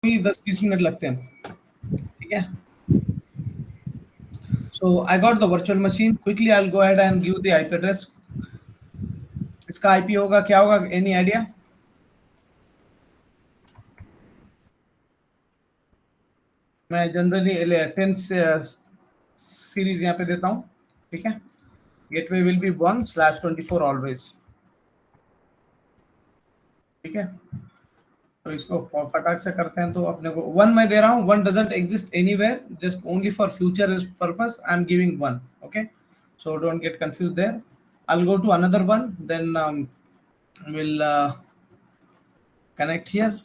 ही 10-30 minute लगते हैं, ठीक है। So I got the virtual machine. Quickly I'll go ahead and give the IP address. इसका IP होगा क्या होगा? Any idea? मैं जनरली 10 सीरीज यहाँ पे देता हूँ, ठीक है। गेटवे विल बी 1/24 ऑलवेज, ठीक है। तो इसको फटाक से करते हैं, तो अपने को 1 मैं दे रहा हूँ, 1 doesn't exist anywhere, just only for future purpose I am giving 1, okay. So don't get confused there. I'll go to another one, then we'll connect here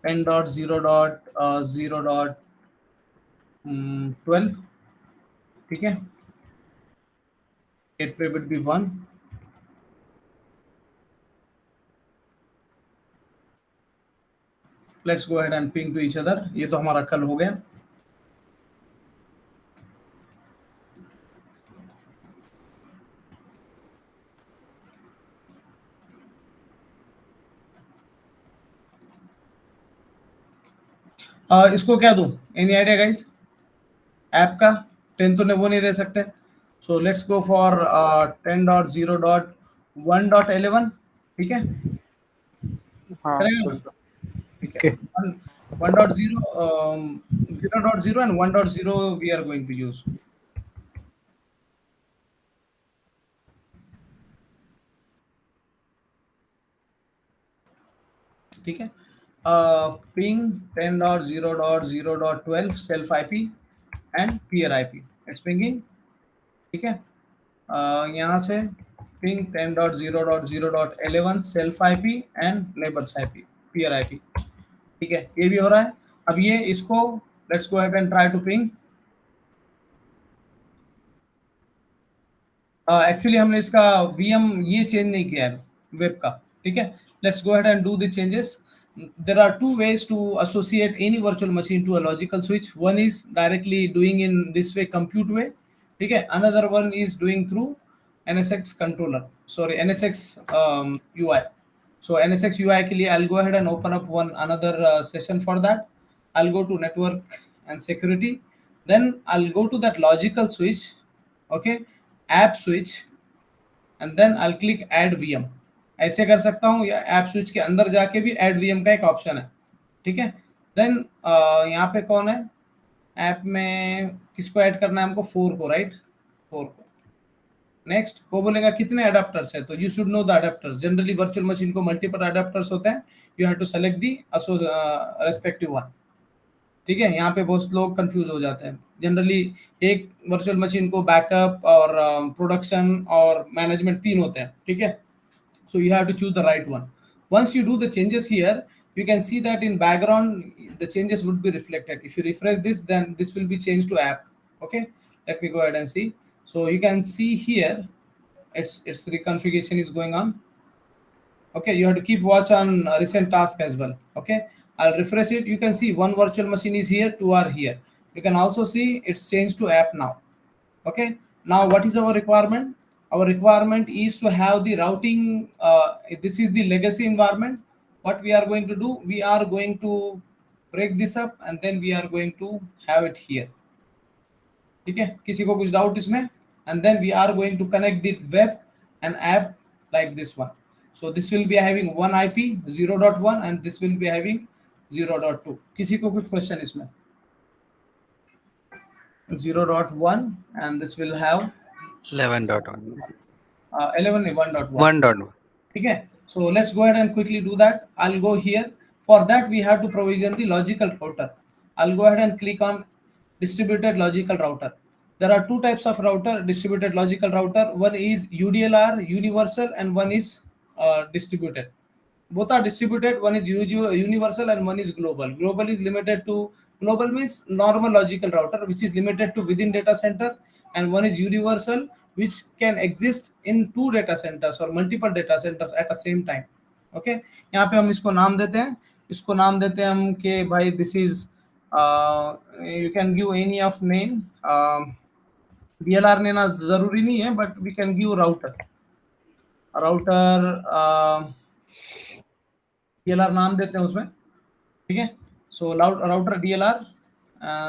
10.0.0.12, ठीक है। Gateway would be 1. Let's go ahead and ping to each other. ये तो हमारा कल हो गया। इसको क्या दूं? Any idea guys? ऐप का 10 तो वो नहीं दे सकते। सो लेट्स गो फॉर 10.0.1.11, ठीक है। हाँ चलेगा? चल ठीक है। Okay 1.0, 0.0 and 1.0 we are going to use, ठीक है। Ping 10.0.0.12 self IP and peer IP, it's pinging, ठीक है। यहाँ से ping 10.0.0.11 self IP and neighbours IP, peer IP, ठीक है। ये भी हो रहा है। अब ये इसको let's go ahead and try to ping. Actually हमने इसका वीएम ये चेंज नहीं किया है वेब का, ठीक है। Let's go ahead and do the changes. There are two ways to associate any virtual machine to a logical switch. One is directly doing in this way, compute way, ठीक है। Another one is doing through NSX controller, sorry NSX UI. So NSX UI के लिए I'll go ahead and open up another session for that. I'll go to network and security, then I'll go to that logical switch, okay, app switch, and then I'll click add VM. ऐसे कर सकता हूँ, या app switch के अंदर जाके भी add VM का एक ऑप्शन है, ठीक है। देन यहाँ पे कौन है ऐप में, किसको ऐड करना है हमको? 4 को, राइट, 4 को। नेक्स्ट वो बोलेगा कितने अडेप्टर्स है, तो you should know the adapters. Generally virtual machine को मल्टीपल अडेप्टर्स होते हैं, you have to select the respective one, ठीक है। यहाँ पे बहुत लोग कंफ्यूज हो जाते हैं। जनरली एक वर्चुअल मशीन को बैकअप और प्रोडक्शन और मैनेजमेंट 3 होते हैं, ठीक है। So you have to choose the right one. Once you do the changes here, you can see that in background the changes would be reflected. If you refresh this, then this will be changed to app, okay. Let me go ahead and see. So you can see here its reconfiguration is going on, okay. You have to keep watch on recent task as well, okay. I'll refresh it. You can see one virtual machine is here, 2 are here. You can also see it's changed to app now, okay. Now what is our requirement? Our requirement is to have the routing, this is the legacy environment. What we are going to do, we are going to break this up and then we are going to have it here, ठीक है। किसी को कुछ doubt इसमें? And then we are going to connect the web and app like this one. So this will be having one IP 0.1 and this will be having 0.2. किसी को कुछ question इसमें? 0.1 and this will have 11.1 11 1.1, 1.1 ठीक है। So let's go ahead and quickly do that. I'll go here. For that we have to provision the logical router. I'll go ahead and click on distributed logical router. There are two types of router, distributed logical router. One is UDLR, universal, and one is distributed. Both are distributed. One is universal and one is global. Global is limited to, global means normal logical router which is limited to within data center, and one is universal which can exist in 2 data centers or multiple data centers at the same time, okay. यहाँ पे हम इसको नाम देते हैं, इसको नाम देते हैं हम कि भाई this is you can give any of name, DLR लेना जरूरी नहीं है, but we can give router DLR नाम देते हैं उसमें, ठीक है। So router DLR,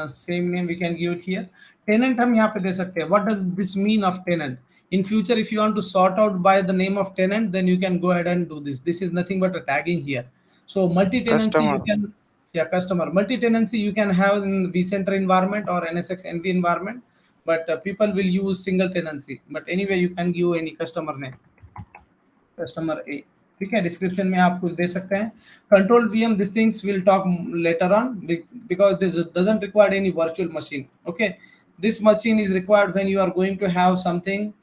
same name we can give it here. Tenant हम यहाँ पे दे सकते हैं. What does this mean of tenant? In future, if you want to sort out by the name of tenant, then you can go ahead and do this. This is nothing but a tagging here. So multi-tenancy you Customer. can, yeah, customer. Multi-tenancy you can have in vCenter environment or NSX NV environment, but people will use single tenancy. But anyway, you can give any customer name. Customer A. ठीक है, description में आप कुछ दे सकते हैं. Control VM, this things will talk later on because this doesn't require any virtual machine. Okay, this machine is required when you are going to have something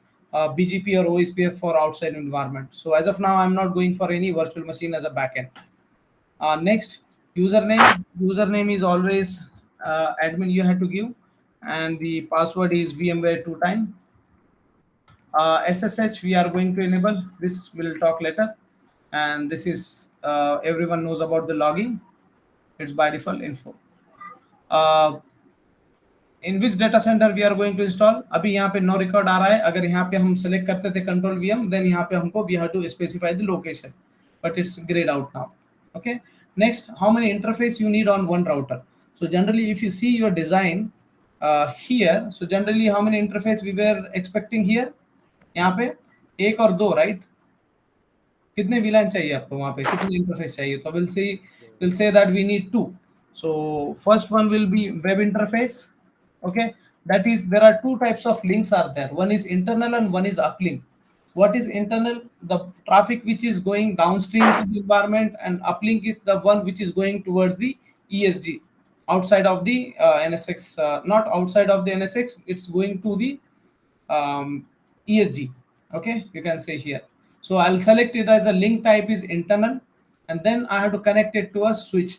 BGP or OSPF for outside environment. So as of now I'm not going for any virtual machine as a backend. Next, username is always admin you have to give, and the password is VMware 2 time. SSH we are going to enable. This will talk later. And this is everyone knows about the logging. It's by default info. In which data center we are going to install? अभी यहाँ पे no record आ रहा है. अगर यहाँ पे हम select करते थे control VM, then यहाँ पे हमको we have to specify the location, but it's grayed out now. Okay. Next, how many interface you need on one router? So generally, if you see your design here, so generally how many interface we were expecting here? यहाँ पे एक और दो, right? कितने VLAN चाहिए आपको वहाँ पे? कितने इंटरफेस चाहिए? तो we'll say that we need 2. So first one will be web interface. Okay, that is, there are 2 types of links are there. One is internal and one is uplink. What is internal? The traffic which is going downstream to the environment, and uplink is the one which is going towards the ESG outside of the NSX, not outside of the NSX, it's going to the ESG. Okay, you can say here. So I'll select it as a link type is internal, and then I have to connect it to a switch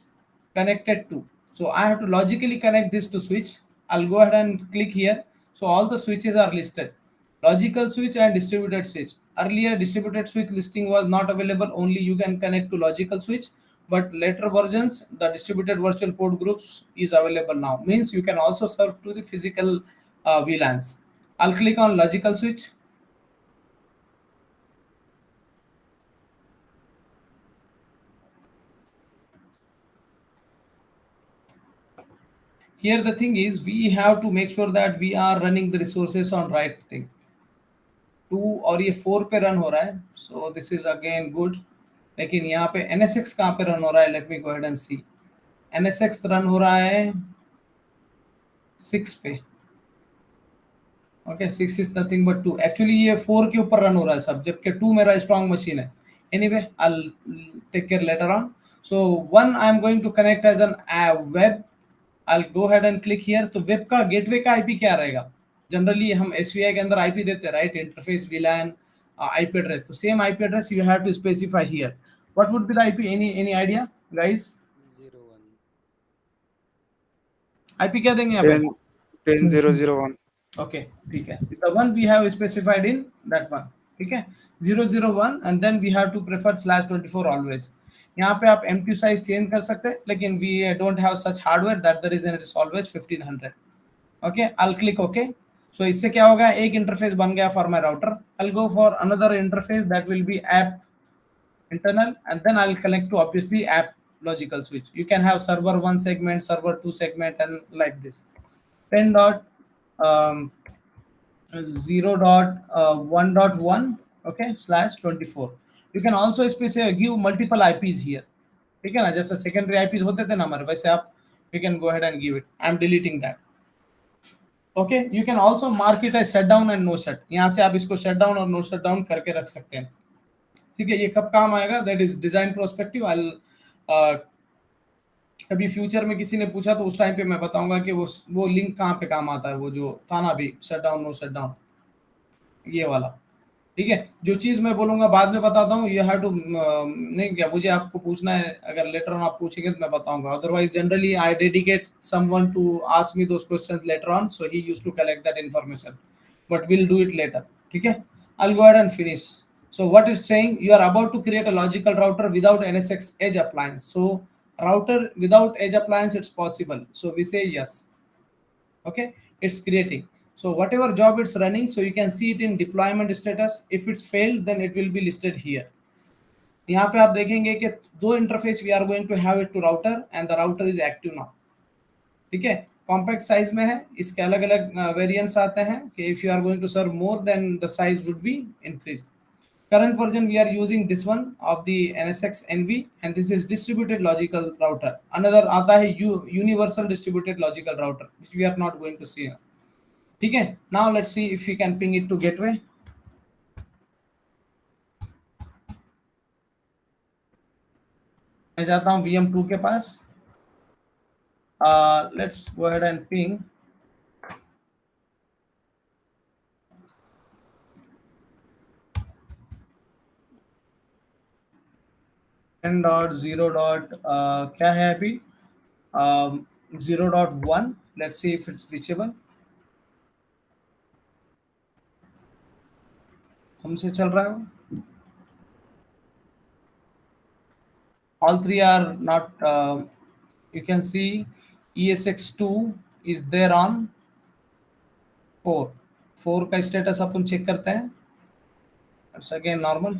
connected to. So I have to logically connect this to switch. I'll go ahead and click here. So all the switches are listed. Logical switch and distributed switch. Earlier distributed switch listing was not available. Only you can connect to logical switch. But later versions, the distributed virtual port groups is available now. Means you can also serve to the physical VLANs. I'll click on logical switch. Here the thing is, we have to make sure that we are running the resources on right thing. 2 और ये 4 पे run हो रहा है, so this is again good. लेकिन यहाँ पे NSX कहाँ पे रन हो रहा है? Let me go ahead and see. NSX run हो रहा है 6 पे. Okay, 6 is nothing but 2. Actually ये 4 के ऊपर रन हो रहा है सब, जबकि 2 मेरा स्ट्रॉन्ग मशीन है. Anyway, I'll take care later on. So one I'm going to connect as an web. I'll go ahead and click here. तो वेब का गेटवे का आईपी क्या रहेगा? जनरली हम एसवीआई के अंदर आईपी देते हैं, right? Interface, VLAN, IP address. तो same IP address you have to specify here. What would be the IP? Any idea, guys? 01. IP क्या देंगे यहाँ पे? 10.0.0.1. Okay, ठीक है. The one we have specified in that one. ठीक है, 001, and then we have to prefer /24 always. यहाँ पे आप MQ size चेंज कर सकते हैं, लेकिन we don't have such hardware, that the reason it is always 1500. Okay, I'll click OK. So इससे क्या होगा? एक इंटरफेस बन गया for my router. I'll go for another interface that will be app internal, and then I'll connect to obviously app logical switch. You can have server 1 segment, server 2 segment, and like this. 10 dot 0.1.1, okay, /24. You can also give multiple IPs here. ठीक है ना, जैसे secondary IPs होते थे ना हमारे, वैसे आप you can go ahead and give it. I'm deleting that. Okay, you can also mark it as shutdown and no shut. यहाँ से आप इसको shutdown और no shutdown करके रख सकते हैं. ठीक है, ये कब काम आएगा? That is design perspective. I'll कभी फ्यूचर में किसी ने पूछा तो उस टाइम पे मैं बताऊंगा कि वो लिंक कहाँ पे काम आता है, वो जो था ना अभी, शटडाउन नो शटडाउन, ये वाला. ठीक है, जो चीज मैं बोलूंगा बाद में बताता हूँ. यू हैव टू नहीं, क्या मुझे आपको पूछना है? अगर लेटर ऑन आप पूछेंगे तो मैं बताऊंगा. Otherwise generally I dedicate someone to ask me those questions later on, so he used to collect that information, but will do it later. ठीक है, I'll go ahead and finish. So what it's saying, you are about to create a logical router without NSX edge appliance. So router without edge appliance, it's possible. So we say yes. Okay, it's creating. So whatever job it's running, so you can see it in deployment status. If it's failed, then it will be listed here. यहाँ पे आप देखेंगे कि दो interface we are going to have it to router and the router is active now. ठीक है, compact size में है, इसके अलग अलग वेरिएंट्स आते हैं कि if you are going to serve more then the size would be increase. Current version we are using this one of the NSX NV and this is distributed logical router. Another आता है universal distributed logical router which we are not going to see here. ठीक है, now let's see if we can ping it to gateway. मैं जाता हूँ VM2 के पास. Let's go ahead and ping. .0. क्या है अभी? 0.1. Let's see if it's reachable. हमसे चल रहा है. All three are not. You can see ESX2 is there on 4. 4 का स्टेटस अपन चेक करते हैं. It's again normal.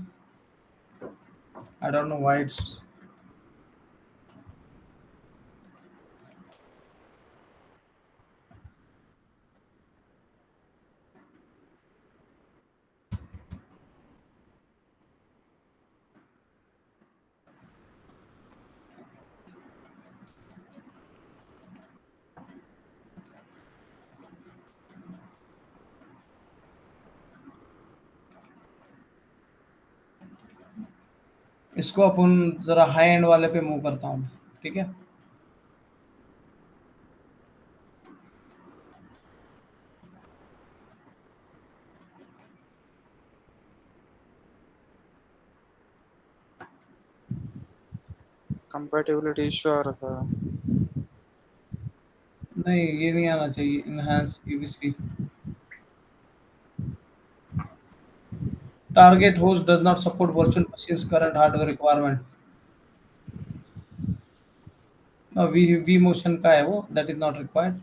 I don't know why it's. इसको अपन जरा हाई एंड वाले पे मूव करता हूँ. ठीक है, कंपैटिबिलिटी इशू आ रहा है. नहीं ये नहीं आना चाहिए. Enhance UVC target host does not support virtual machines current hardware requirement. No, vMotion का है वो, that is not required.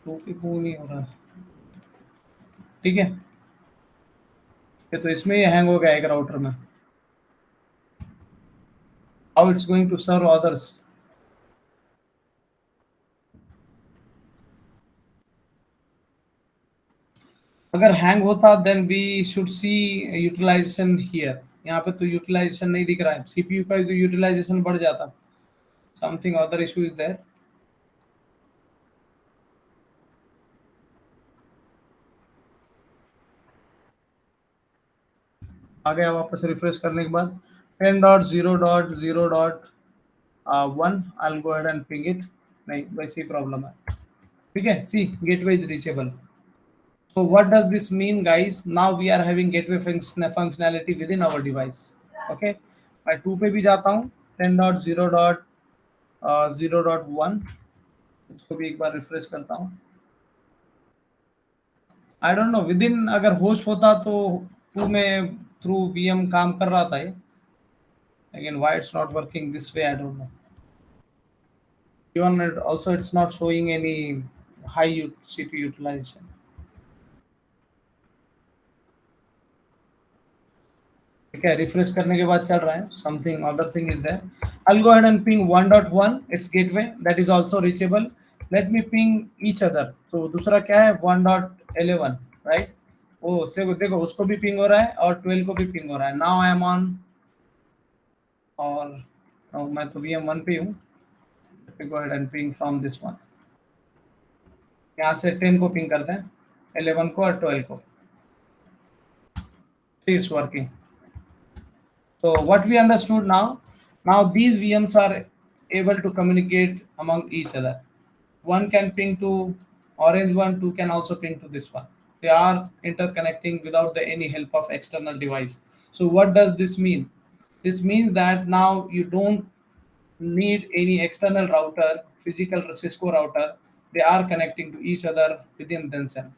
तो भी नहीं हो रहा. ठीक है, ये तो इसमें ये हैंग हो गया एक राउटर में. How it's going to serve others? अगर हैंग होता then we should see utilisation here. यहाँ पे तो यूटिलाइजेशन नहीं दिख रहा है. सीपीयू का तो यूटिलाइजेशन बढ़ जाता. Something other issue is there. आ गया वापस रिफ्रेश करने के बाद. 10.0.0.1 I'll go ahead and ping it. नहीं वैसे ही प्रॉब्लम है. ठीक है, see gateway is reachable. So what does this mean, guys? Now we are having gateway functionality within our device. Okay, मैं 2 पे भी जाता हूँ. 10.0.0.1 इसको भी एक बार रिफ्रेश करता हूँ. आई डोंट नो विदिन अगर होस्ट होता तो 2 में थ्रू VM काम कर रहा था ये. Again, why it's not working this way, I don't know. Even it, also it's not showing any high CPU utilization. ठीक है, रिफ्रेश करने के बाद चल रहा है. Something other thing is there. I will go ahead and ping 1.1 it's gateway that is also reachable. Let me ping each other. तो दूसरा क्या है 1.11 राइट. वो से देखो उसको भी पिंग हो रहा है और 12 को भी पिंग हो रहा है. नाउ आई एम ऑन और मैं तो VM1 पे हूँ. गो ahead and ping from this one. यहाँ से 10 को पिंग करते हैं, 11 को और 12 को. It's working. So what we understood now these VMs are able to communicate among each other. One can ping to orange one, two can also ping to this one. They are interconnecting without any help of external device. So what does this mean? This means that now you don't need any external router, physical Cisco router. They are connecting to each other within themselves.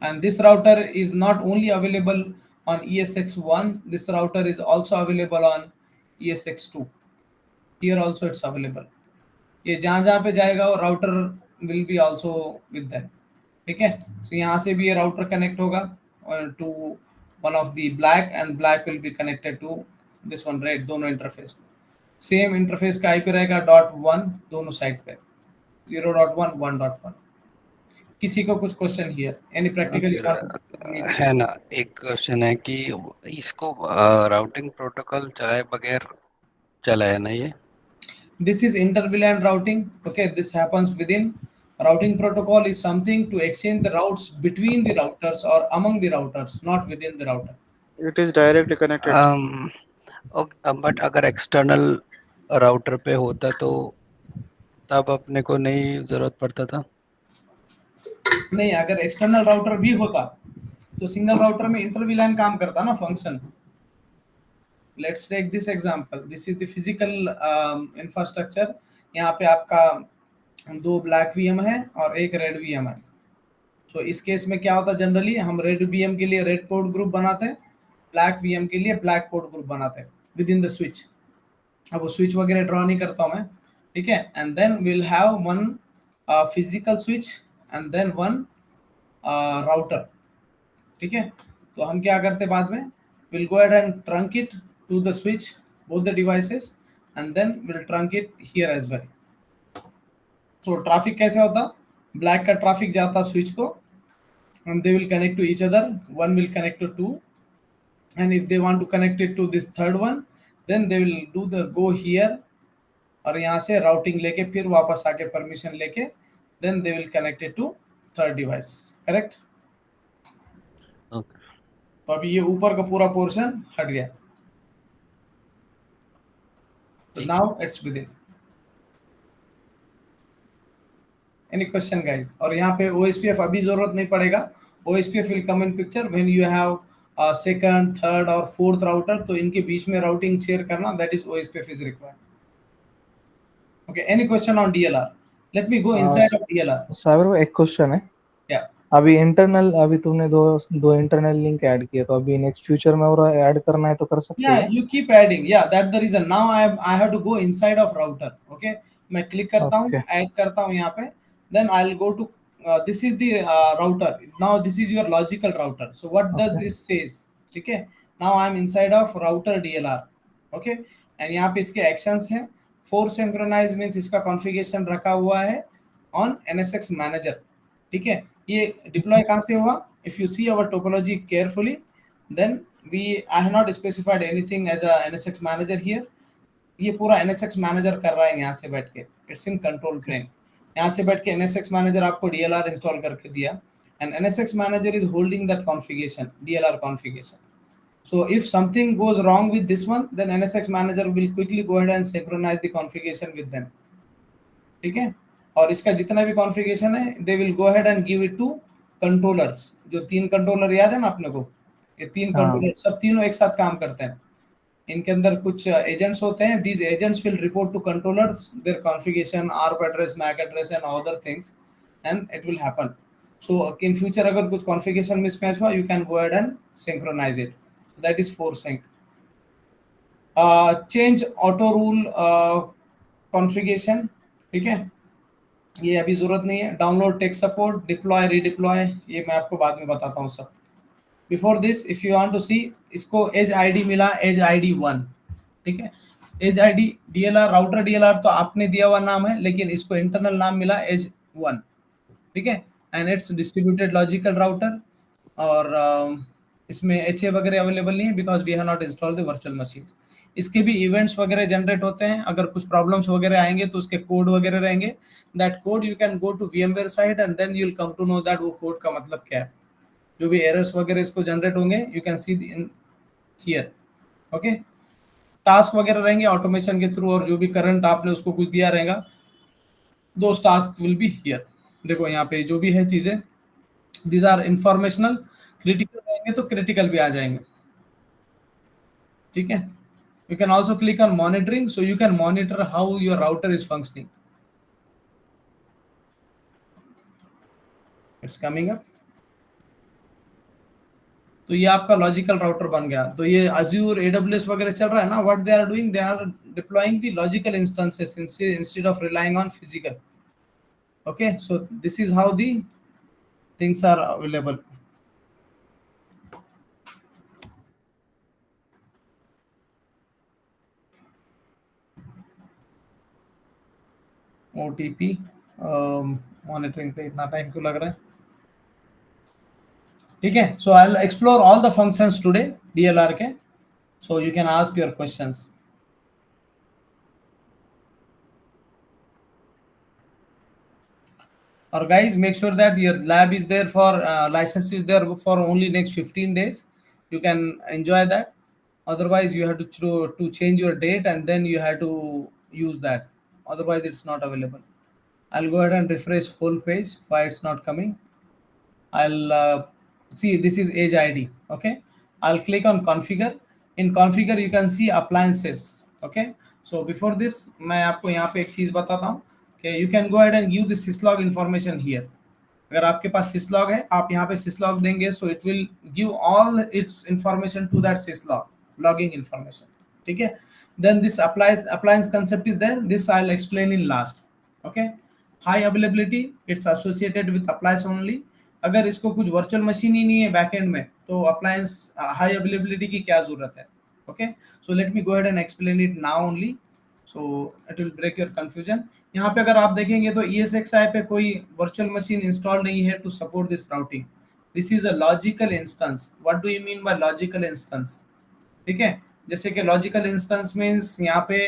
And this router is not only available on ESX1, this router is also available on ESX2. Here also it's available. ये जहां जहां पे जाएगा वो router will be also with that, ठीक है। So यहाँ से भी ये राउटर कनेक्ट होगा to one of the black, and black will be connected to this one, red. दोनों इंटरफेस सेम इंटरफेस का आईपी रहेगा .1 दोनों साइड पे, 0.1 1.1। किसी को कुछ question here, any practical you फिर वांट टू नीड? है ना, एक क्वेश्चन है कि इसको राउटिंग प्रोटोकॉल चलाए बगैर चला है ना ये? This is inter-VLAN routing. Okay, this happens within. Routing protocol is something to exchange the routes between the routers or among the routers, not within the router. It is directly connected. But अगर external router पे होता तो तब अपने को नहीं जरूरत पड़ता था। नहीं, अगर एक्सटर्नल राउटर भी होता तो सिंगल राउटर में इंटर-VLAN काम करता ना function. Let's take this example, this is the physical infrastructure. यहाँ पे आपका 2 ब्लैक वीएम है और एक रेड वीएम है। तो इस केस में क्या होता है, जनरली हम रेड वीएम के लिए रेड पोर्ट ग्रुप बनाते हैं, ब्लैक वीएम के लिए ब्लैक पोर्ट ग्रुप बनाते हैं विद इन द स्विच। अब वो स्विच वगैरह ड्रॉ नहीं करता हूँ मैं, ठीक है। And then will have one physical switch and then one router, ठीक है। तो हम क्या करते बाद में, will go ahead and trunk it to the switch both the devices, and then will trunk it here as well. तो traffic कैसे होता, ब्लैक का ट्रैफिक जाता स्विच को, and they will connect to each other, one will connect to two, and if they want to connect it to this third one, then they will do the go here, और यहाँ से routing लेके फिर वापस आके permission लेके then they will connect it to third device, correct? Okay, तो अभी ये ऊपर का पूरा पोर्शन हट गया, तो ठीक now it's within। Any question guys? और यहाँ पे OSPF अभी जरूरत नहीं पड़ेगा, OSPF will come in picture when you have second, third और fourth router, तो इनके बीच में राउटिंग शेयर करना, that is OSPF is required। Okay, any question on DLR? Let me go inside of DLR। सागर भाई, एक क्वेश्चन है। Yeah, अभी तुमने दो इंटरनल लिंक ऐड किए, तो अभी नेक्स्ट फ्यूचर में और ऐड करना है तो कर सकते yeah, हैं? you keep adding, yeah, that's the reason now I have to go inside of router। Okay, मैं क्लिक करता हूँ, Okay. ऐड करता हूँ यहाँ पे, then I'll go to this is the router, now this is your logical router, so what does Okay. this says, ठीक है। now I'm inside of router DLR, okay, and यहाँ पे इसके actions हैं, for synchronize means इसका configuration रखा हुआ है on NSX manager, ठीक है। ये deploy कहाँ से हुआ, if you see our topology carefully, then I have not specified anything as a NSX manager here। ये पूरा NSX manager कर रहा है यहाँ से बैठ के, it's in control plane। यहाँ से बैठ के NSX manager आपको DLR इंस्टॉल करके दिया, and NSX manager is holding that configuration, DLR configuration। So if something goes wrong with this one, then NSX manager will quickly go ahead and synchronize the configuration with them, ठीक है। और इसका जितना भी configuration है, they will go ahead and give it to controllers. जो 3 controller याद है ना अपने को, ये 3 कंट्रोलर सब तीनों एक साथ काम करते हैं। इनके अंदर कुछ एजेंट्स होते हैं, these agents will report to controllers their configuration, ARP address, MAC address and other things, and it will happen. So in future अगर कुछ कॉन्फ़िगरेशन मिसमैच हुआ, you can go ahead and synchronize it, that is force sync. Change auto rule configuration, ठीक है, ये अभी जरूरत नहीं है। Download tech support, deploy redeploy, ये मैं आपको बाद में बताता हूँ सब। Before this if you want to see, इसको एज आईडी मिला, एज आईडी 1, ठीक है। Edge ID DLR router DLR तो आपने दिया हुआ नाम है, लेकिन इसको इंटरनल नाम मिला एज 1, ठीक है। And it's distributed logical router, और इसमें HA वगैरह अवेलेबल नहीं है because we have not installed the virtual machines. इसके भी इवेंट्स वगैरह जनरेट होते हैं, अगर कुछ प्रॉब्लम्स वगैरह आएंगे तो उसके कोड वगैरह रहेंगे। That code you can go to VMware site and then you will come to know that वो कोड का मतलब क्या है। जो भी एरर्स वगैरह इसको जनरेट होंगे, you can C in here, okay. Task वगैरह रहेंगे ऑटोमेशन के थ्रू, और जो भी करंट आपने उसको कुछ दिया रहेगा, दोस टास्क विल बी हियर। देखो यहाँ पे जो भी है चीजें, दीज आर इंफॉर्मेशनल, क्रिटिकल रहेंगे तो क्रिटिकल भी आ जाएंगे, ठीक है। You can also click on monitoring, so you can monitor how your router is functioning। It's coming up। तो ये आपका लॉजिकल राउटर बन गया। तो ये Azure, AWS वगैरह चल रहा है ना, what they are doing, they are deploying the logical instances instead of relying on physical. Okay, so this is how the things are available. OTP monitoring पे इतना टाइम क्यों लग रहा है? ठीक है, so I will explore all the functions today DLR के, so you can ask your questions. Or guys, make sure that your lab is there for license is there for only next 15 days. You can enjoy that. Otherwise, you have to change your date and then you have to use that. Otherwise, it's not available. I'll go ahead and refresh whole page. Why it's not coming? I'll see this is age ID. Okay, I'll click on configure. In configure, you can see appliances. Okay, so before this, मैं आपको यहाँ पे एक चीज बताता हूँ कि you can go ahead and give the syslog information here. अगर आपके पास syslog है, आप यहाँ पे syslog देंगे, so it will give all its information to that syslog logging information. ठीक है? Then this appliance concept is there. This I'll explain in last. Okay. High availability, it's associated with appliance only. अगर इसको कुछ virtual machine ही नहीं है backend में, तो appliance high availability की क्या जरूरत है? Okay, so let me go ahead and explain it now only, so it will break your confusion. यहाँ पे अगर आप देखेंगे तो ESXi पे कोई वर्चुअल मशीन इंस्टॉल नहीं है to support this routing. This is a logical instance. What do you mean by logical instance? ठीक है, जैसे कि लॉजिकल इंस्टेंस मींस यहाँ पे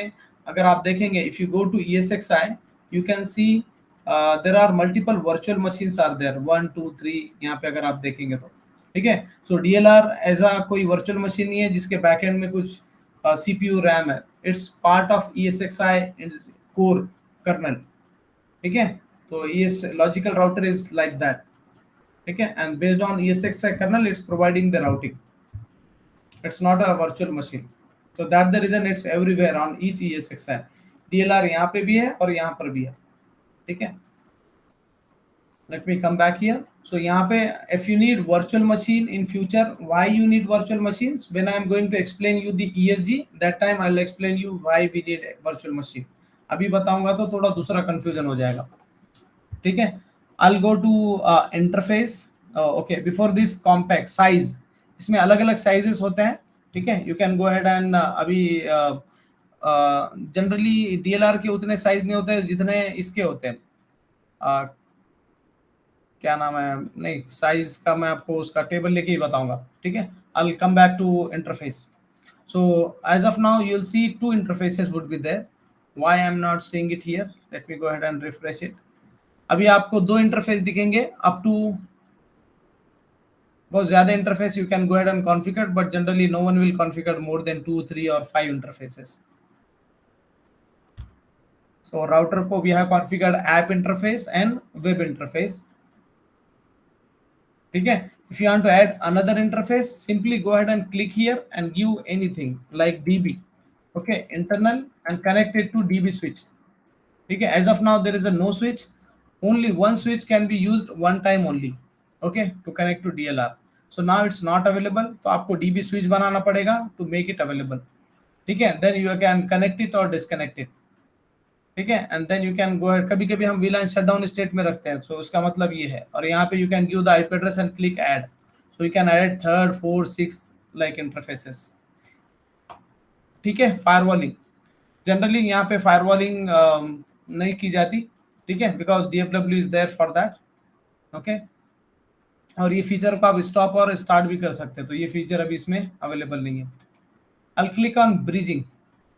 अगर आप देखेंगे, if you go to ESXi, you can see there are multiple virtual machines are there, 1 2 3 यहाँ पे अगर आप देखेंगे तो। ठीक है, सो DLR ऐसा कोई वर्चुअल मशीन नहीं है जिसके बैकएंड में कुछ CPU रैम है। It's part of ESXi core kernel. ठीक है, तो ये logical router is like that. ठीक है, and based on ESXi kernel it's providing the routing. It's not a virtual machine, so that's the reason it's everywhere on each ESXi. DLR यहाँ पे भी है और यहाँ पर भी है। ठीक है, let me come back here. So यहाँ पे if you need virtual machine in future, why you need virtual machines? When I am going to explain you the ESG, that time I'll explain you why we need a virtual machine. अभी बताऊंगा तो थोड़ा दूसरा confusion हो जाएगा। ठीक है, I'll go to interface. Okay, before this compact size, इसमें अलग अलग साइजेस होते हैं। ठीक है, you can go ahead and अभी जनरली DLR के उतने साइज नहीं होते जितने इसके होते हैं। क्या नाम है, नहीं साइज का मैं आपको उसका टेबल लेके ही बताऊंगा। ठीक है, I will come back to interface. So as of now you will see 2 interfaces would be there. Why I am not seeing it here? Let me go ahead and refresh it. अभी आपको 2 interface दिखेंगे up to, बहुत ज्यादा interface you can go ahead and configure, but generally no one will configure more than 2 3 और 5 interfaces. So router को we have configured app interface and web interface. ठीक है, if you want to add another interface, simply go ahead and click here and give anything like DB, okay, internal, and connect it to DB switch. ठीक है, as of now there is a no switch, only one switch can be used one time only, okay, to connect to DLR. So now it's not available, तो आपको DB switch बनाना पड़ेगा to make it available. ठीक है, then you can connect it or disconnect it. ठीक है, and then you can go ahead. कभी कभी हम VLAN शटडाउन स्टेट में रखते हैं, सो उसका मतलब ये है। और यहाँ पे you can give the IP address and click add, so you can add 3rd 4th 6th like interfaces. ठीक है, फायरवॉलिंग जनरली यहाँ पे फायरवॉलिंग नहीं की जाती। ठीक है, because DFW is there for that. Okay, और ये फीचर को आप स्टॉप और स्टार्ट भी कर सकते हैं, तो ये फीचर अभी इसमें अवेलेबल नहीं है। I click on bridging.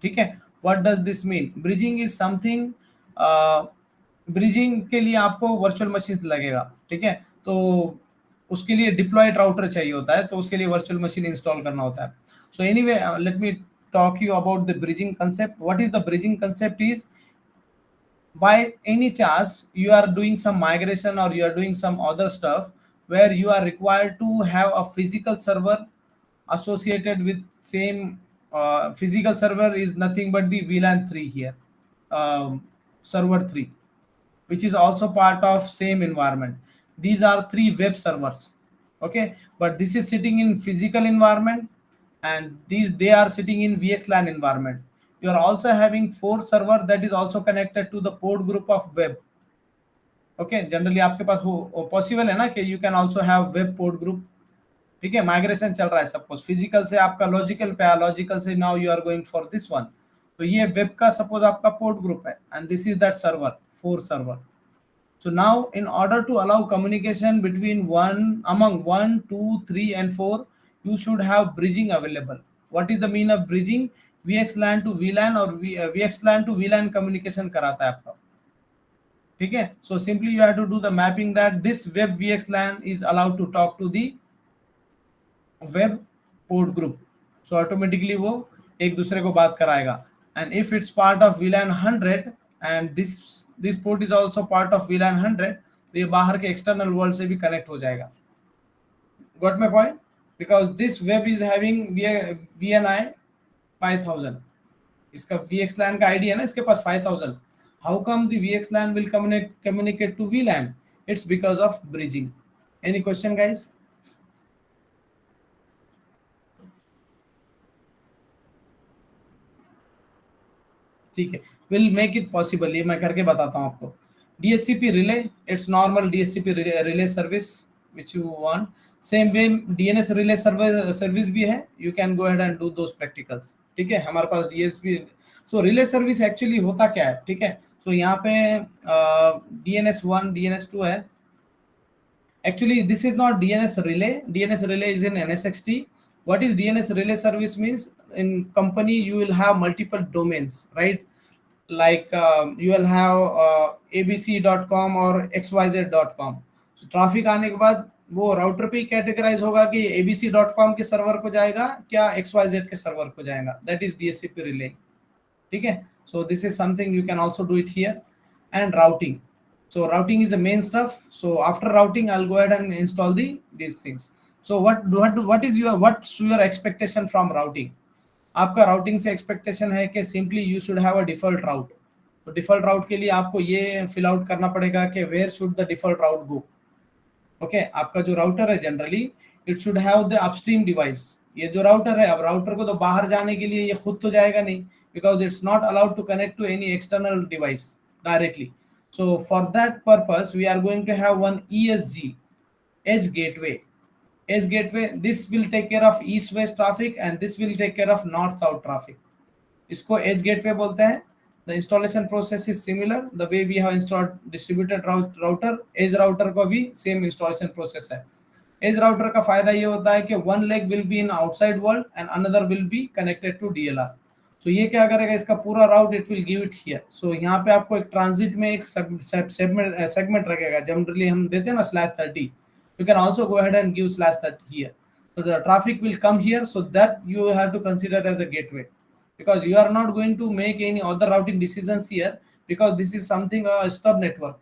ठीक है, what does this mean? Bridging is something, bridging के लिए आपको वर्चुअल मशीन लगेगा। ठीक है, तो उसके लिए डिप्लॉयड राउटर चाहिए होता है, तो उसके लिए वर्चुअल मशीन इंस्टॉल करना होता है। So anyway, let me talk you about the bridging concept. What is the bridging concept? Is by any chance you are doing some migration or you are doing some other stuff where you are required to have a physical server associated with same physical server is nothing but the VLAN 3 here, server 3, which is also part of same environment. These are 3 web servers. Okay, but this is sitting in physical environment, and these they are sitting in VXLAN environment. You are also having 4 server that is also connected to the port group of web. Okay, generally आपके पास वो possible है ना कि you can also have web port group. ठीक है, migration चल रहा है सपोज फिजिकल से आपका लॉजिकल पे, लॉजिकल से now you are going for this one. तो ये वेब का सपोज आपका पोर्ट ग्रुप है, and this is that server, 4 server. So now in order to allow communication between among 1, 2, 3 and 4, you should have bridging available. What is the mean of bridging? VXLAN to VLAN or VXLAN to VLAN communication कराता है आपका. ठीक है, so simply you have to do the mapping that this web VXLAN is allowed to talk to the web port group. So automatically वो एक दूसरे को बात कराएगा. And if it's part of VLAN 100 and this port is also part of VLAN 100, तो ये बाहर के external world से भी connect हो जाएगा. Got my point? Because this web is having VNI 5000. इसका VXLAN का ID है ना, इसके पास 5000. How come the VXLAN will communicate to VLAN? It's because of bridging. Any question, guys? ठीक है, विल मेक इट पॉसिबल. ये मैं करके बताता हूँ आपको. DHCP relay, it's normal DHCP relay service which you want. Same way DNS relay service भी है. You can go ahead and do those practicals. ठीक है, हमारे पास DHCP. सो रिले सर्विस एक्चुअली होता क्या है? ठीक है, सो यहाँ पे DNS1 DNS2 है. Actually, this is not DNS relay. DNS relay is in NSXT. What is DNS relay service means? In company, you will have multiple domains, right? Like you will have abc.com or xyz.com. So, traffic आने के बाद वो router पे categorise होगा कि abc.com के server को जाएगा क्या xyz के सर्वर को जाएगा. That is DHCP relay. ठीक है, so this is something you can also do it here. And routing. So routing is the main stuff. So after routing, I'll go ahead and install these things. So what's your expectation from routing? आपका routing से expectation है कि simply you should have a default route. तो default route के लिए आपको ये fill out करना पड़ेगा कि where should the default route go. Okay, आपका जो router है generally it should have the upstream device. ये जो router है, अब router को तो बाहर जाने के लिए ये खुद तो जाएगा नहीं, because it's not allowed to connect to any external device directly. So for that purpose, we are going to have one ESG, edge gateway. Edge gateway, this will take care of east-west traffic and this will take care of north-south traffic. इसको edge gateway बोलते हैं. The installation process is similar. The way we have installed distributed router, edge router को भी same installation process है. Edge router का फायदा ये होता है कि one leg will be in outside world and another will be connected to DLR. तो ये क्या करेगा, इसका पूरा route it will give it here. So यहाँ पे आपको एक ट्रांजिट में एक सेगमेंट रखेगा. जनरली हम देते हैं ना /30. You can also go ahead and give /30 here. So the traffic will come here, so that you have to consider as a gateway, because you are not going to make any other routing decisions here, because this is something a stub network.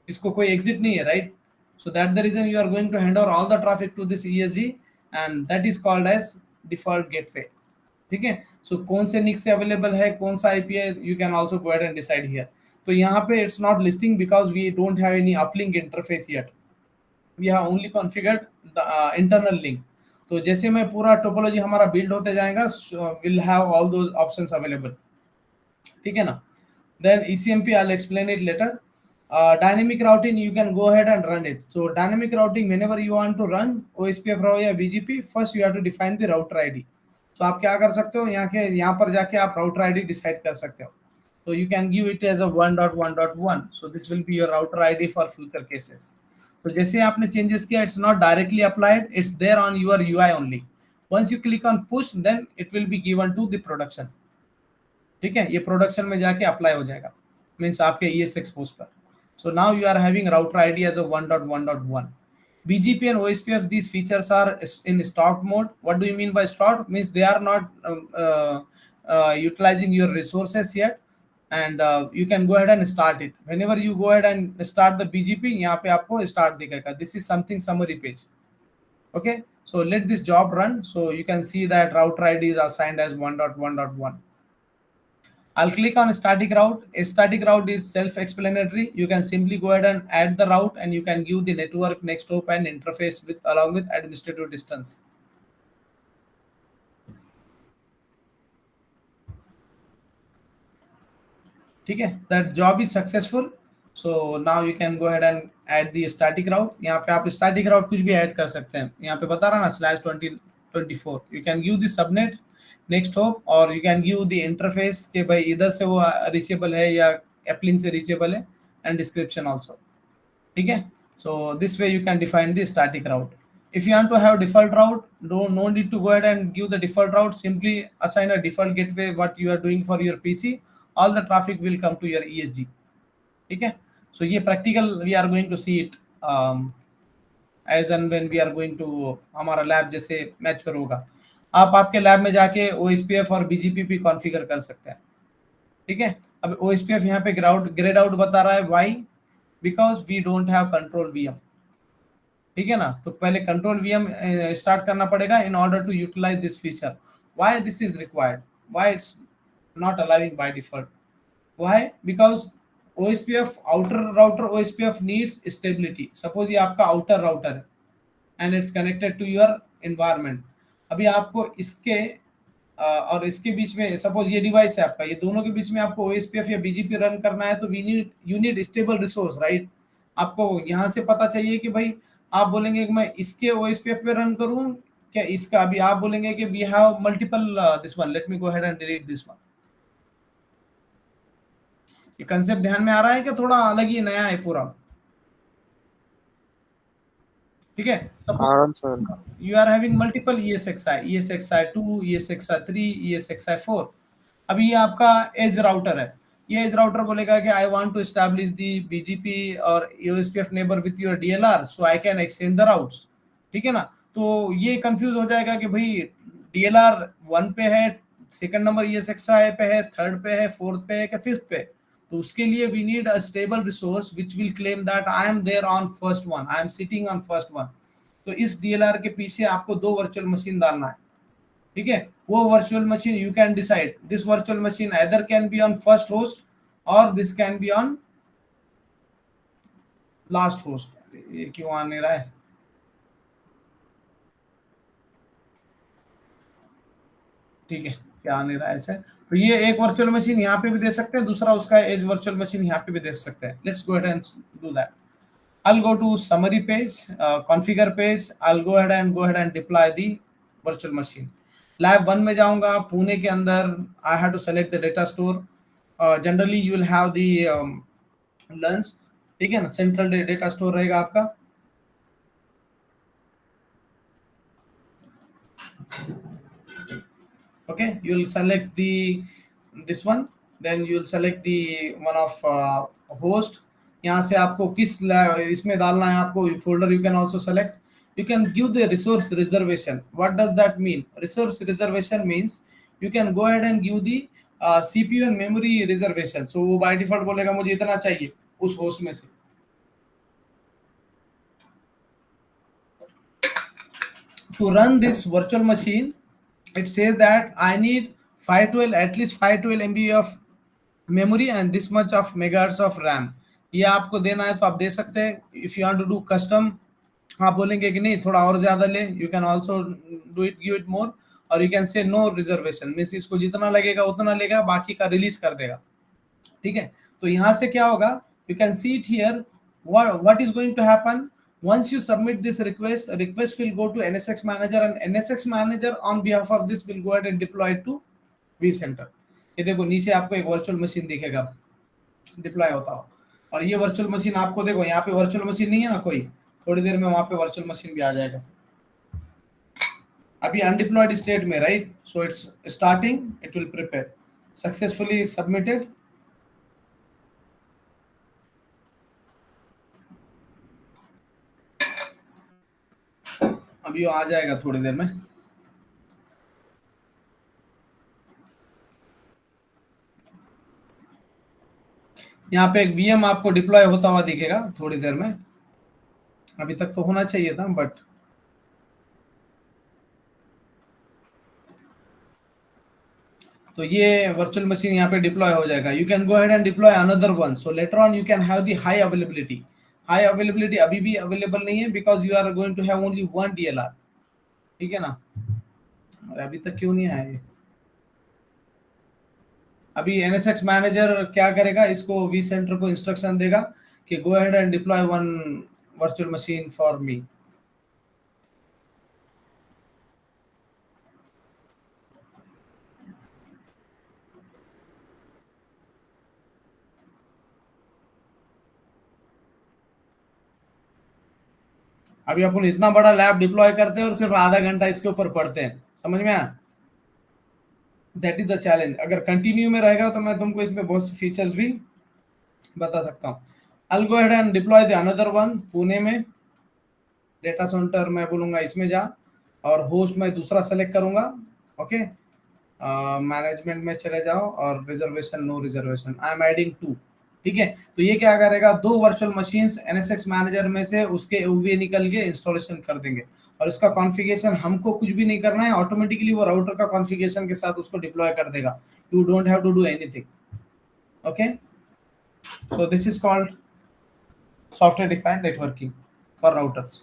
इसको कोई exit नहीं है, right? So that's the reason you are going to hand over all the traffic to this ESG, and that is called as default gateway. ठीक है, सो कौन से निक से available है, कौन सा आईपी है, you can also go ahead and decide here. तो यहाँ पे it's not listing because we don't have any uplink interface yet. We have only configured the internal link. तो जैसे मैं पूरा टोपोलॉजी हमारा बिल्ड होते जाएगा, will have all those options available. ठीक है ना. Then ECMP I will explain it later. Dynamic routing, you can go ahead and run it. So dynamic routing, whenever you want to run OSPF row या BGP, first you have to define the router ID. तो आप क्या कर सकते हो, यहाँ पर जाके आप राउटर आईडी डिसाइड कर सकते हो. तो you can give it as a 1.1.1. So this will be your router ID for future cases. तो जैसे आपने चेंजेस किया, it's not directly applied, it's there on your UI only. Once you click on push, then it will be given to the production. ठीक है, ये production में जाके apply हो जाएगा, मीन्स आपके ESX पोस्ट पर. So now you are having router ID as a 1.1.1. BGP and OSPF, these features are in stock mode. What do you mean by stock? Means they are not utilizing your resources yet, and you can go ahead and start it. Whenever you go ahead and start the BGP, यहाँ पे आपको start दिखेगा. This is something summary page. Okay, so let this job run. So you can see that router ID is assigned as 1.1.1. I'll click on static route. A static route is self-explanatory. You can simply go ahead and add the route, and you can give the network next hop and interface with along with administrative distance. ठीक है, that job is successful. So now you can go ahead and add the static route. यहाँ पे आप static route कुछ भी add कर सकते हैं. यहाँ पे बता रहा ना /2024. You can give the subnet next hop और you can give the interface के भाई इधर से वो reachable है या uplink से reachable है, and description also. ठीक है, so this way you can define the static route. If you want to have default route, no need to go ahead and give the default route. Simply assign a default gateway what you are doing for your PC. All the traffic will come to your ESG. ठीक है, so ये practical we are going to see it as and when we are going to हमारा lab जैसे mature होगा. आप आपके lab में जाके OSPF और BGP कॉन्फ़िगर कर सकते हैं. ठीक है, अब OSPF यहाँ पे ग्रेड आउट बता रहा है. Why? Because we don't have control VM. ठीक है ना, तो पहले कंट्रोल VM स्टार्ट करना पड़ेगा in order to utilize this feature. Why this is required? Why it's not allowing by default? Why? Because OSPF outer router OSPF needs stability. Suppose ये आपका outer router है and it's connected to your environment. अभी आपको इसके और इसके बीच में suppose ये डिवाइस है आपका, ये दोनों के बीच में आपको OSPF या BGP रन करना है, तो you need stable resource, right? आपको यहाँ से पता चाहिए कि भाई आप बोलेंगे कि मैं इसके OSPF पे रन करूं क्या इसका. अभी आप बोलेंगे कि we have multiple this one. Let me go ahead and delete this one. ये कंसेप्ट ध्यान में आ रहा है कि थोड़ा अलग ही नया है पूरा? ठीक है, हाँ sir. you are having multiple ESXi2, ESXi3, ESXi4. अभी ये आपका एज राउटर है. ये एज राउटर बोलेगा कि I want to establish the BGP और OSPF neighbor with your DLR so I can exchange the routes. ठीक है ना, तो ये कंफ्यूज हो जाएगा कि भाई DLR 1 पे है, सेकंड नंबर ESXi पे है, थर्ड पे है, फोर्थ पे है कि फिफ्थ पे. तो उसके लिए we need a stable resource which will claim that I am there on first one, I am sitting on first one. तो इस DLR के पीछे आपको 2 वर्चुअल मशीन डालना है. ठीक है, वो virtual machine you can decide this virtual machine either can be on first host और this can be on last host. ये क्यों आ नहीं रहा है? ठीक है, क्या आ नहीं रहा है ऐसे. तो ये एक वर्चुअल मशीन यहाँ पे भी दे सकते हैं, दूसरा उसका एज वर्चुअल मशीन यहाँ पे भी दे सकते हैं. Let's go ahead and do that. I'll go to summary page, configure page. I'll go ahead and deploy the virtual machine. Lab 1 में जाऊंगा, पुणे के अंदर. I have to select the data store. Generally you will have the LUNs. ठीक है ना, central data store रहेगा आपका. Okay, you will select this one, then you will select the one of host. यहाँ से आपको किस इसमें डालना है आपको folder. You can also select. You can give the resource reservation. What does that mean? Resource reservation means you can go ahead and give the CPU and memory reservation. So वो by default बोलेगा मुझे इतना चाहिए उस host में से. To run this virtual machine, it says that I need 512 at least 512 MB of memory and this much of megahertz of RAM. ये आपको देना है तो आप दे सकते हैं. If you want to do custom, आप बोलेंगे कि नहीं थोड़ा और ज्यादा ले, you can also do it, give it more, और you can say no reservation, means इसको जितना लगेगा उतना लेगा, बाकी का रिलीज कर देगा. ठीक है, तो यहाँ से क्या होगा, you can see it here. What is going to happen once you submit this request will go to NSX manager and NSX manager on behalf of this will go ahead and deploy it to vCenter. ये देखो नीचे आपको एक virtual machine दिखेगा deploy होता हो, और ये वर्चुअल मशीन आपको देखो यहाँ पे वर्चुअल मशीन नहीं है ना कोई, थोड़ी देर में वहां पे वर्चुअल मशीन भी आ जाएगा. अभी अनडिप्लॉयड स्टेट में, right? So it's starting, it will prepare. Successfully submitted. अभी वो आ जाएगा थोड़ी देर में. यहाँ पे एक VM आपको डिप्लॉय होता हुआ दिखेगा थोड़ी देर में. अभी तक तो होना चाहिए था, बट तो तो ये वर्चुअल मशीन यहाँ पे डिप्लॉय हो जाएगा. You can go ahead and deploy another one. So later on you can have the high availability. High availability अभी भी अवेलेबल नहीं है because you are going to have only one DLR. ठीक है ना. अरे अभी तक क्यों नहीं आया ये? अभी NSX मैनेजर क्या करेगा, इसको वी सेंटर को इंस्ट्रक्शन देगा कि गो ahead and deploy one virtual machine for me. अभी अपन इतना बड़ा लैब डिप्लॉय करते हैं और सिर्फ आधा घंटा इसके ऊपर पढ़ते हैं. समझ में आया? That is the challenge. अगर कंटिन्यू में रहेगा तो मैं तुमको इसमें बहुत से फीचर्स भी बता सकता हूँ. I'll go ahead and deploy the another one Pune में. डेटा सेंटर मैं बोलूंगा इसमें जा, और होस्ट मैं दूसरा सेलेक्ट करूंगा. ओके. मैनेजमेंट में चले जाओ और reservation, no reservation, I am adding 2. ठीक है. तो ये क्या करेगा, 2 वर्चुअल मशीन्स NSX मैनेजर में से उसके UV निकल के इंस्टॉलेशन कर देंगे. और इसका कॉन्फ़िगरेशन हमको कुछ भी नहीं करना है, ऑटोमेटिकली वो राउटर का कॉन्फ़िगरेशन के साथ उसको डिप्लॉय कर देगा. You don't have to do anything. Okay. So this is called software defined networking for routers.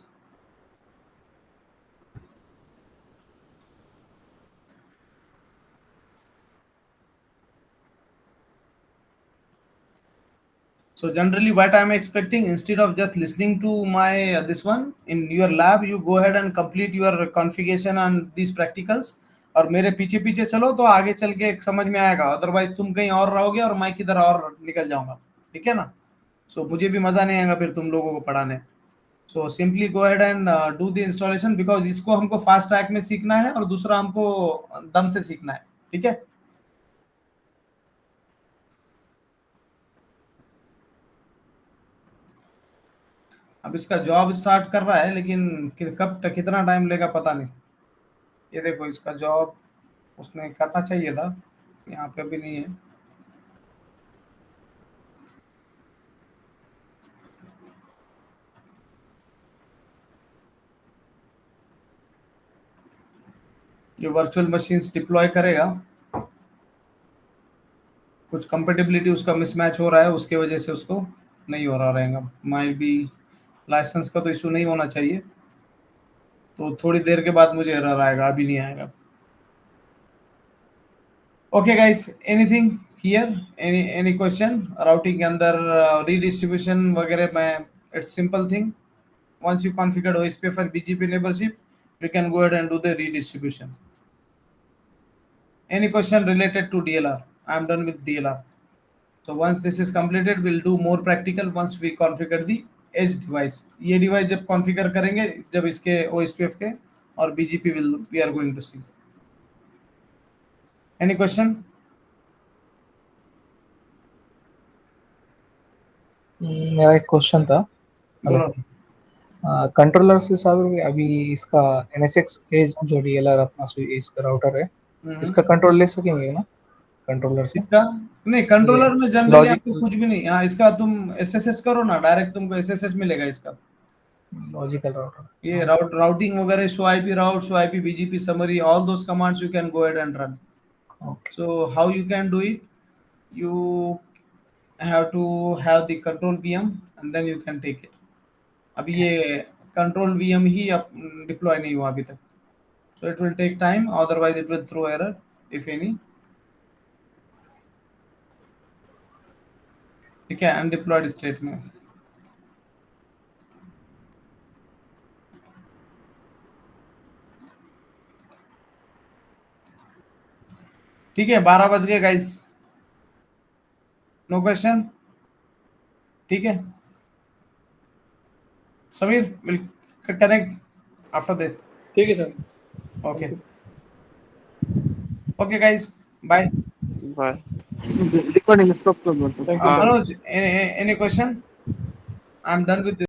So generally what I am expecting, instead of just listening to my this one in your lab, you go ahead and complete your configuration on these practicals और मेरे पीछे पीछे चलो तो आगे चल के समझ में आएगा. अदरवाइज तुम कहीं और रहोगे और मैं किधर और निकल जाऊंगा. ठीक है ना. सो मुझे भी मजा नहीं आएगा फिर तुम लोगों को पढ़ाने. So simply go ahead and do the installation because इसको हमको फास्ट ट्रैक में सीखना है और दूसरा हमको दम से सीखना है. ठीक है. अब इसका जॉब स्टार्ट कर रहा है लेकिन कब तक कितना टाइम लेगा पता नहीं. ये देखो इसका जॉब उसने करना चाहिए था, यहाँ पे अभी नहीं है. जो वर्चुअल मशीन्स डिप्लॉय करेगा, कुछ कंपेटिबिलिटी उसका मिसमैच हो रहा है, उसके वजह से उसको नहीं हो रहा रहेगा. माइट बी लाइसेंस का तो इशू नहीं होना चाहिए. तो थोड़ी देर के बाद मुझे एरर आएगा, अभी नहीं आएगा. Okay guys, anything here, any question? Routing के अंदर रीडिस्ट्रीब्यूशन वगैरह में it's simple thing. once you configured OSPF and BGP neighborship, we can go ahead and do the redistribution. Any question related to DLR? I am done with DLR. So once this is completed, we'll do more practical once we configure the edge device. ये device जब configure करेंगे, जब इसके OSPF के और BGP we are going to see. Any question? मेरा एक question था. बोलो. कंट्रोलर से साहब अभी इसका NSX एज जो DLR अपना इसका राउटर है, इसका कंट्रोल ले सकेंगे ना कंट्रोलर से? इसका नहीं, कंट्रोलर में जनरली आपको कुछ भी नहीं. हाँ, इसका तुम SSH करो ना, डायरेक्ट तुमको SSH मिलेगा इसका. Logical router. ये routing वगैरह, show IP route, show IP BGP summary, all those commands you can go ahead and run. Okay. So how you can do it? You have to have the control VM and then you can take it. अभी ये control VM ही deploy नहीं हुआ अभी तक. So it will take time, otherwise it will throw error if any. ठीक है, undeployed state में. ठीक है, 12 बज गए गाइस. No question. ठीक है. Sameer will connect after this. ठीक है sir. Okay. Okay guys, bye. Bye. Recording stop कर दो. Thank you. Manoj, any question? I'm done with this.